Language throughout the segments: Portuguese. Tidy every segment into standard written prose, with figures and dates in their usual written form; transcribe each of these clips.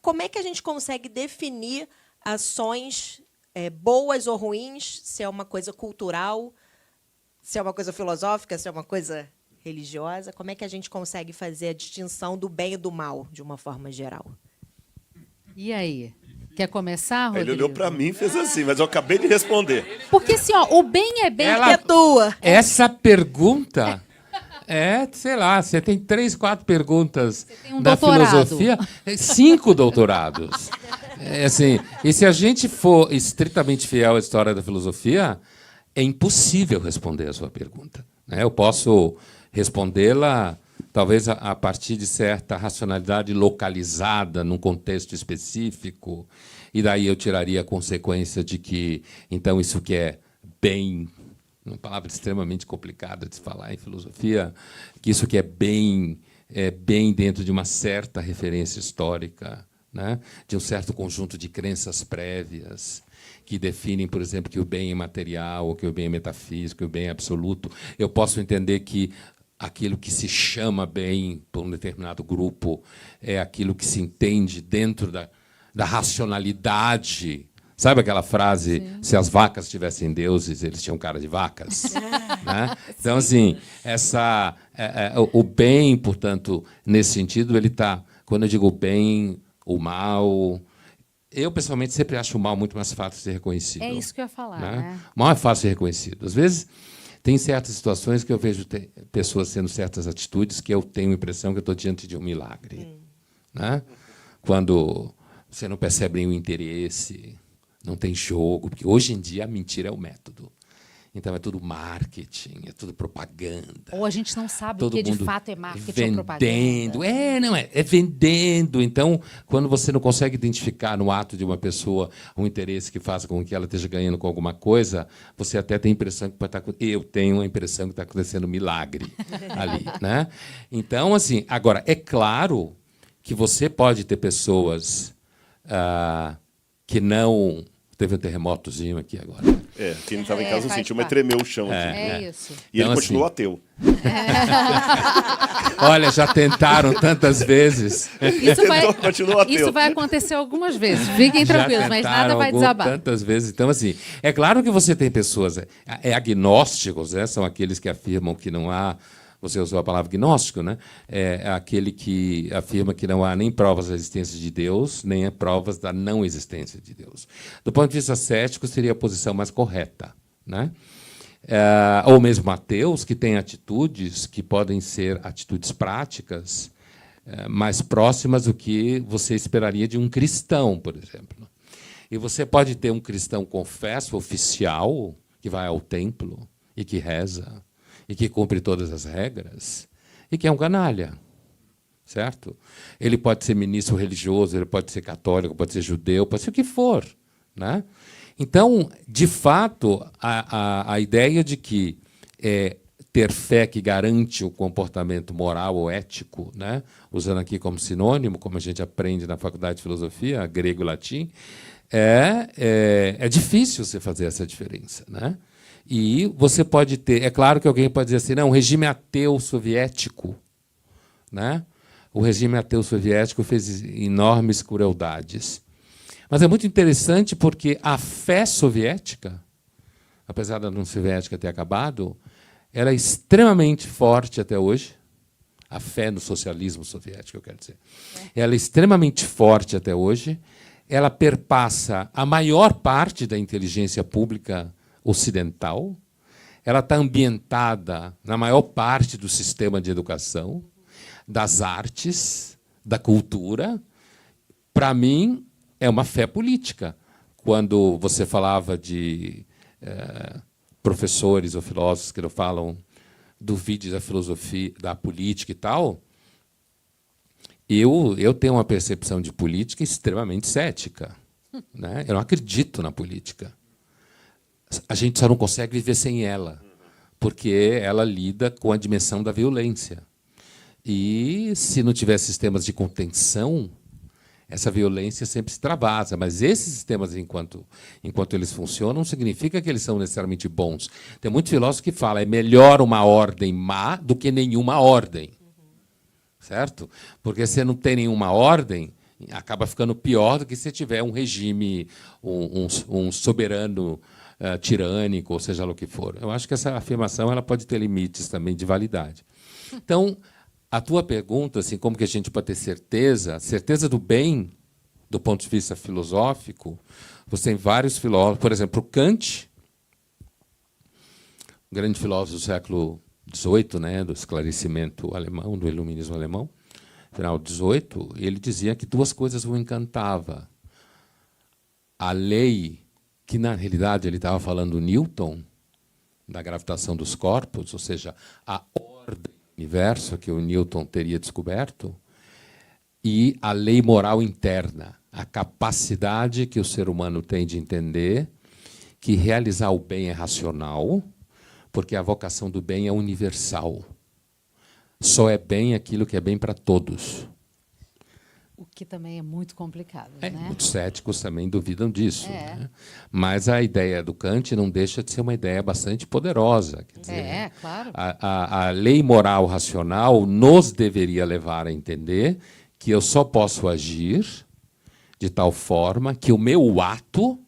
como é que a gente consegue definir ações boas ou ruins, se é uma coisa cultural, se é uma coisa filosófica, se é uma coisa religiosa? Como é que a gente consegue fazer a distinção do bem e do mal, de uma forma geral? E aí? Quer começar, Rodrigo? Ele olhou para mim e fez assim, mas eu acabei de responder. Porque, assim, ó, o bem é bem... Ela- É tua. Essa pergunta sei lá, você tem 3, 4 perguntas tem um da doutorado. filosofia, 5 doutorados. Assim, e se a gente for estritamente fiel à história da filosofia, é impossível responder a sua pergunta, né? Eu posso respondê-la, talvez a partir de certa racionalidade localizada num contexto específico, e daí eu tiraria a consequência de que, então, isso que é bem, uma palavra extremamente complicada de se falar em filosofia, que isso que é bem dentro de uma certa referência histórica, né? De um certo conjunto de crenças prévias que definem, por exemplo, que o bem é material, ou que o bem é metafísico, que o bem é absoluto. Eu posso entender que aquilo que se chama bem por um determinado grupo é aquilo que se entende dentro da racionalidade. Sabe aquela frase, sim, se as vacas tivessem deuses, eles tinham cara de vacas? Né? Então, assim, o bem, portanto, nesse sentido, ele está... Quando eu digo o bem, o mal... Eu, pessoalmente, sempre acho o mal muito mais fácil de ser reconhecido. É isso que eu ia falar, né? O mal é fácil de ser reconhecido. Às vezes, tem certas situações que eu vejo pessoas tendo certas atitudes que eu tenho a impressão que eu estou diante de um milagre. Né? Quando você não percebe nenhum interesse, não tem jogo, porque hoje em dia a mentira é o método. Então é tudo marketing, é tudo propaganda. Ou a gente não sabe o Todo que de mundo fato é marketing ou vendendo. propaganda. É vendendo. Então, quando você não consegue identificar no ato de uma pessoa um interesse que faça com que ela esteja ganhando com alguma coisa, você até tem a impressão que pode estar... Eu tenho a impressão que está acontecendo um milagre ali, né? Então, assim, agora, é claro que você pode ter pessoas que não... Teve um terremotozinho aqui agora. Quem não estava em casa não faz sentiu, mas parte. tremeu o chão. É isso. E ele Então, continuou assim, ateu. Olha, já tentaram tantas vezes. Continua ateu. Isso vai acontecer algumas vezes. Fiquem Já tranquilos, mas nada vai desabar. Tantas vezes. Então, assim, é claro que você tem pessoas agnósticos, né? São aqueles que afirmam que não há... Você usou a palavra gnóstico, né? É aquele que afirma que não há nem provas da existência de Deus, nem provas da não existência de Deus. Do ponto de vista cético, seria a posição mais correta, né? Ou mesmo ateus, que têm atitudes que podem ser atitudes práticas mais próximas do que você esperaria de um cristão, por exemplo. E você pode ter um cristão confesso, oficial, que vai ao templo e que reza, e que cumpre todas as regras, e que é um canalha, certo? Ele pode ser ministro religioso, ele pode ser católico, pode ser judeu, pode ser o que for, né? Então, de fato, a ideia de que ter fé que garante o comportamento moral ou ético, né? Usando aqui como sinônimo, como a gente aprende na faculdade de filosofia, grego e latim, é difícil você fazer essa diferença, né? E você pode ter... É claro que alguém pode dizer assim, não, o regime ateu soviético, né? O regime ateu soviético fez enormes crueldades. Mas é muito interessante porque a fé soviética, apesar da União Soviética ter acabado, ela é extremamente forte até hoje. A fé no socialismo soviético, eu quero dizer. Ela é extremamente forte até hoje. Ela perpassa a maior parte da inteligência pública ocidental, ela está ambientada na maior parte do sistema de educação, das artes, da cultura. Para mim, é uma fé política. Quando você falava de professores ou filósofos que não falam do vídeo da filosofia, da política e tal, eu tenho uma percepção de política extremamente cética, né? Eu não acredito na política. A gente só não consegue viver sem ela, porque ela lida com a dimensão da violência. E, se não tiver sistemas de contenção, essa violência sempre se extravasa. Mas esses sistemas, enquanto eles funcionam, não significa que eles são necessariamente bons. Tem muito filósofo que fala é melhor uma ordem má do que nenhuma ordem. Certo? Porque se não tem nenhuma ordem, acaba ficando pior do que se tiver um regime, um soberano tirânico, ou seja lá o que for. Eu acho que essa afirmação ela pode ter limites também de validade. Então, a tua pergunta, assim, como que a gente pode ter certeza do bem, do ponto de vista filosófico, você tem vários filósofos, por exemplo, Kant, um grande filósofo do século XVIII, né, do esclarecimento alemão, do iluminismo alemão, final do XVIII, ele dizia que duas coisas o encantavam. A lei, que na realidade ele estava falando do Newton, da gravitação dos corpos, ou seja, a ordem do universo que o Newton teria descoberto, e a lei moral interna, a capacidade que o ser humano tem de entender que realizar o bem é racional, porque a vocação do bem é universal. Só é bem aquilo que é bem para todos. O que também é muito complicado. Né? Muitos céticos também duvidam disso. Né? Mas a ideia do Kant não deixa de ser uma ideia bastante poderosa. Quer dizer, claro. A lei moral racional nos deveria levar a entender que eu só posso agir de tal forma que o meu ato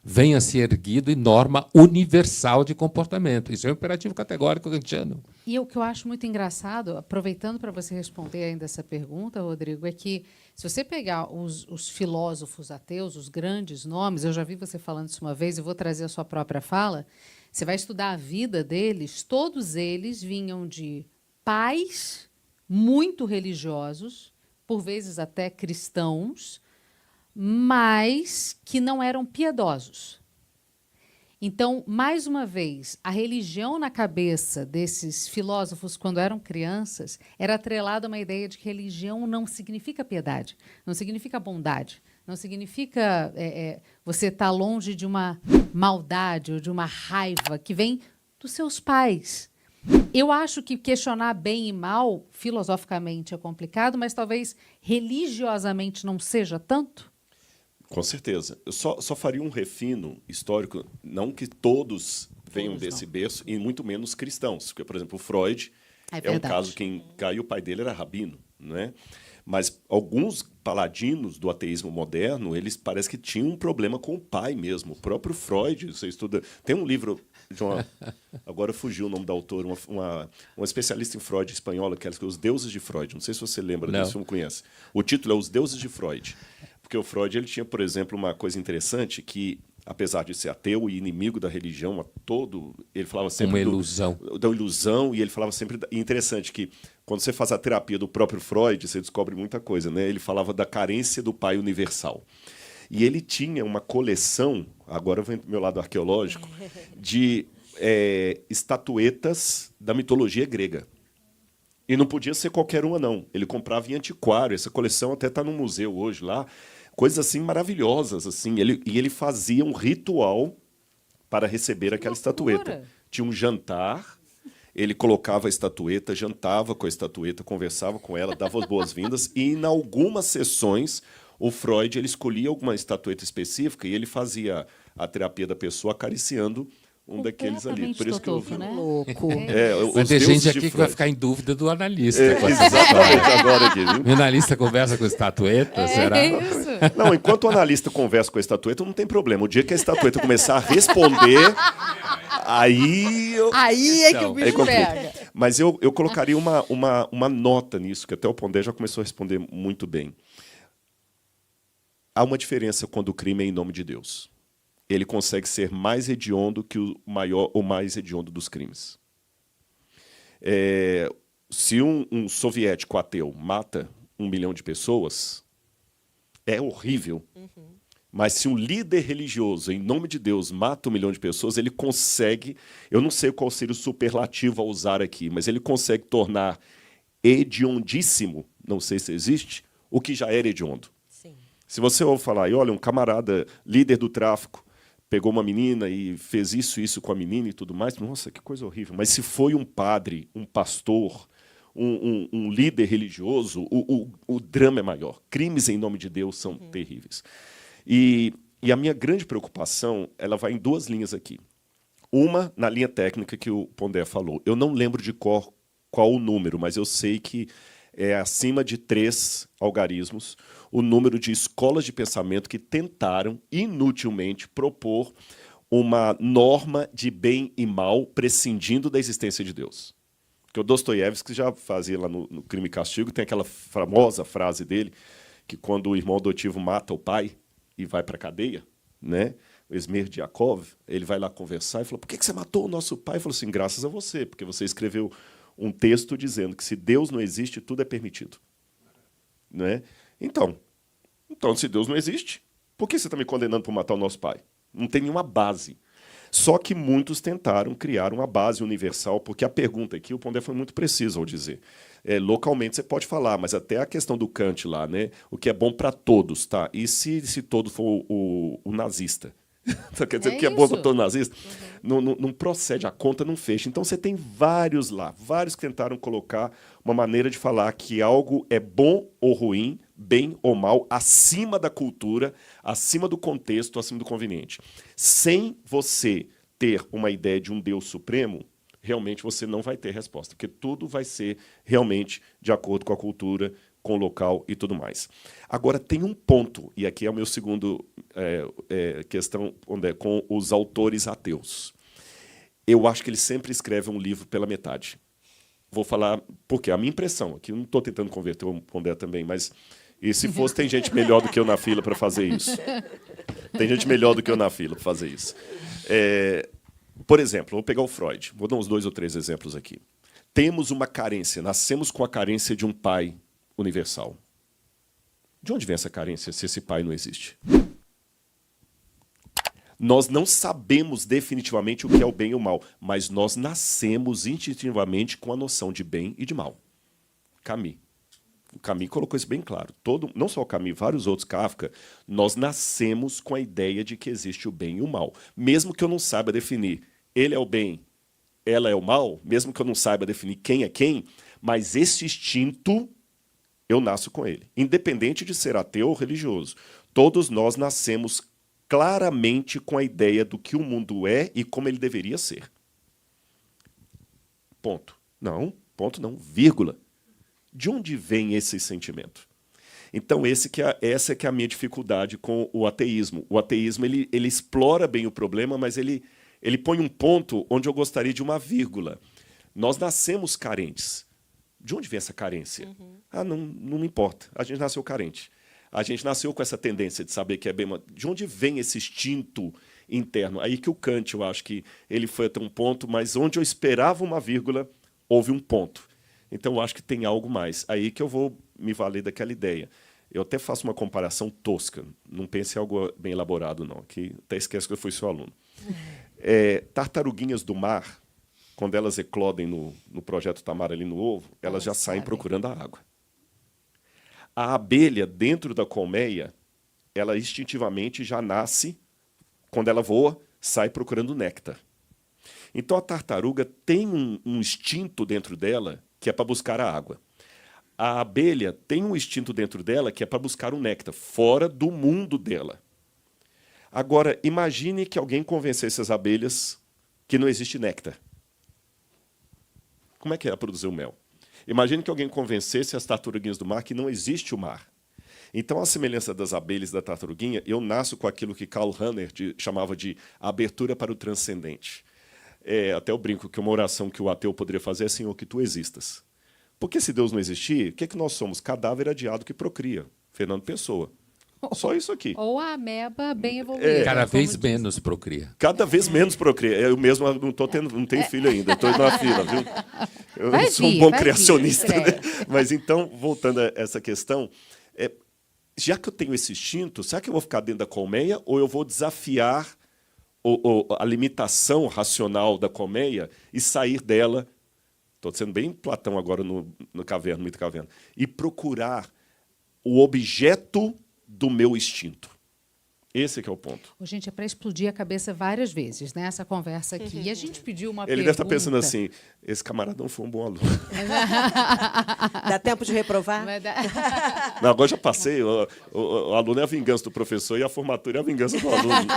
venha a ser erguido em norma universal de comportamento. Isso é um imperativo categórico kantiano. E o que eu acho muito engraçado, aproveitando para você responder ainda essa pergunta, Rodrigo, é que se você pegar os filósofos ateus, os grandes nomes, eu já vi você falando isso uma vez, eu vou trazer a sua própria fala, você vai estudar a vida deles, todos eles vinham de pais muito religiosos, por vezes até cristãos, mas que não eram piedosos. Então, mais uma vez, a religião na cabeça desses filósofos, quando eram crianças, era atrelada a uma ideia de que religião não significa piedade, não significa bondade, não significa você estar longe de uma maldade ou de uma raiva que vem dos seus pais. Eu acho que questionar bem e mal, filosoficamente, é complicado, mas talvez religiosamente não seja tanto. Com certeza. Eu só faria um refino histórico, não que todos venham desse berço, e muito menos cristãos. Porque, por exemplo, o Freud é um caso quem caiu, o pai dele era rabino, né? Mas alguns paladinos do ateísmo moderno, eles parece que tinham um problema com o pai mesmo. O próprio Freud, você estuda... Tem um livro de uma... Agora fugiu o nome da autora, uma especialista em Freud espanhola, que é Os Deuses de Freud. Não sei se você lembra disso, não conhece. O título é Os Deuses de Freud. Porque o Freud ele tinha, por exemplo, uma coisa interessante que, apesar de ser ateu e inimigo da religião, ele falava sempre uma ilusão. Da ilusão, e ele falava sempre... E interessante que, quando você faz a terapia do próprio Freud, você descobre muita coisa, né? Ele falava da carência do pai universal. E ele tinha uma coleção, agora eu vou para o meu lado arqueológico, de estatuetas da mitologia grega. E não podia ser qualquer uma, não. Ele comprava em antiquário. Essa coleção até está no museu hoje lá. Coisas assim maravilhosas. Assim. Ele fazia um ritual para receber aquela estatueta. Tinha um jantar, ele colocava a estatueta, jantava com a estatueta, conversava com ela, dava as boas-vindas. E, em algumas sessões, o Freud ele escolhia alguma estatueta específica e ele fazia a terapia da pessoa acariciando um daqueles ali. Por isso que eu vi. Né? Louco. Vai ter gente aqui que vai ficar em dúvida do analista. Exatamente, agora aqui. Viu? O analista conversa com a estatueta, será? Isso. Não, enquanto o analista conversa com a estatueta, não tem problema. O dia que a estatueta começar a responder, aí é que o bicho complica. pega. Mas eu colocaria uma nota nisso, que até o Pondé já começou a responder muito bem. Há uma diferença quando o crime é em nome de Deus. Ele consegue ser mais hediondo que o mais hediondo dos crimes. Se um soviético ateu mata 1 milhão de pessoas, é horrível. Uhum. Mas se um líder religioso, em nome de Deus, mata 1 milhão de pessoas, ele consegue... Eu não sei qual seria o superlativo a usar aqui, mas ele consegue tornar hediondíssimo, não sei se existe, o que já era hediondo. Sim. Se você ouve falar, olha, um camarada líder do tráfico, pegou uma menina e fez isso com a menina e tudo mais. Nossa, que coisa horrível. Mas se foi um padre, um pastor, um líder religioso, o drama é maior. Crimes em nome de Deus são terríveis. E a minha grande preocupação ela vai em 2 linhas aqui. Uma, na linha técnica que o Pondé falou. Eu não lembro de qual o número, mas eu sei que é acima de 3 algarismos o número de escolas de pensamento que tentaram inutilmente propor uma norma de bem e mal prescindindo da existência de Deus. Porque o Dostoiévski já fazia lá no Crime e Castigo, tem aquela famosa frase dele, que quando o irmão adotivo mata o pai e vai para a cadeia, né, o Smerdyakov, ele vai lá conversar e falou: por que você matou o nosso pai? Ele falou assim: graças a você, porque você escreveu um texto dizendo que se Deus não existe, tudo é permitido. Né? Então, se Deus não existe, por que você está me condenando por matar o nosso pai? Não tem nenhuma base. Só que muitos tentaram criar uma base universal, porque a pergunta aqui, o Pondé foi muito preciso ao dizer. Localmente você pode falar, mas até a questão do Kant lá, né? O que é bom para todos, tá? E se todo for o nazista? Quer dizer, o que é bom para todo nazista? Não procede, a conta não fecha. Então você tem vários lá, vários que tentaram colocar uma maneira de falar que algo é bom ou ruim, bem ou mal, acima da cultura, acima do contexto, acima do conveniente. Sem você ter uma ideia de um Deus supremo, realmente você não vai ter resposta, porque tudo vai ser realmente de acordo com a cultura, com o local e tudo mais. Agora, tem um ponto, e aqui é o meu segundo questão, onde é com os autores ateus. Eu acho que eles sempre escrevem um livro pela metade. Vou falar porque a minha impressão, aqui eu não estou tentando converter o Pondé também, mas e se fosse, tem gente melhor do que eu na fila para fazer isso. Tem gente melhor do que eu na fila para fazer isso. Por exemplo, vou pegar o Freud, vou dar uns 2 ou 3 exemplos aqui. Temos uma carência, nascemos com a carência de um pai universal. De onde vem essa carência se esse pai não existe? Nós não sabemos definitivamente o que é o bem e o mal, mas nós nascemos instintivamente com a noção de bem e de mal. Camus. O Camus colocou isso bem claro. Não só o Camus, vários outros, Kafka, nós nascemos com a ideia de que existe o bem e o mal. Mesmo que eu não saiba definir ele é o bem, ela é o mal, mesmo que eu não saiba definir quem é quem, mas esse instinto eu nasço com ele. Independente de ser ateu ou religioso. Todos nós nascemos claramente com a ideia do que o mundo é e como ele deveria ser. Ponto. Não, ponto não, vírgula. De onde vem esse sentimento? Então, essa que é a minha dificuldade com o ateísmo. O ateísmo ele explora bem o problema, mas ele põe um ponto onde eu gostaria de uma vírgula. Nós nascemos carentes. De onde vem essa carência? Não me importa. A gente nasceu carente. A gente nasceu com essa tendência de saber que é bem... De onde vem esse instinto interno? Aí que o Kant, eu acho que ele foi até um ponto, mas onde eu esperava uma vírgula, houve um ponto. Então, eu acho que tem algo mais. Aí que eu vou me valer daquela ideia. Eu até faço uma comparação tosca. Não pense em algo bem elaborado, não. Que até esquece que eu fui seu aluno. Tartaruguinhas do mar, quando elas eclodem no Projeto Tamar ali no ovo, elas já saem procurando a água. A abelha, dentro da colmeia, ela instintivamente já nasce, quando ela voa, sai procurando néctar. Então, a tartaruga tem um instinto dentro dela que é para buscar a água. A abelha tem um instinto dentro dela que é para buscar o néctar, fora do mundo dela. Agora, imagine que alguém convencesse as abelhas que não existe néctar. Como é que é produzir o mel? Imagine que alguém convencesse as tartaruguinhas do mar que não existe o mar. Então, a semelhança das abelhas e da tartaruguinha, eu nasço com aquilo que Karl Rahner chamava de abertura para o transcendente. Até eu brinco que uma oração que o ateu poderia fazer é: Senhor, que tu existas. Porque se Deus não existir, o que é que nós somos? Cadáver adiado que procria. Fernando Pessoa. Só isso aqui. Ou a ameba bem evoluída. Cada vez menos procria. Cada vez menos procria. Eu mesmo não tenho filho ainda, estou indo na fila, viu? Eu sou um bom criacionista. Né? Mas então, voltando a essa questão, já que eu tenho esse instinto, será que eu vou ficar dentro da colmeia ou eu vou desafiar a limitação racional da colmeia e sair dela? Estou sendo bem Platão agora no mito caverna. E procurar o objeto do meu instinto. Esse que é o ponto. Gente, é para explodir a cabeça várias vezes, né? Essa conversa aqui. E a gente pediu uma pergunta... Ele deve estar pensando assim: esse camarada não foi um bom aluno. Dá tempo de reprovar? Não, agora já passei. O aluno é a vingança do professor e a formatura é a vingança do aluno.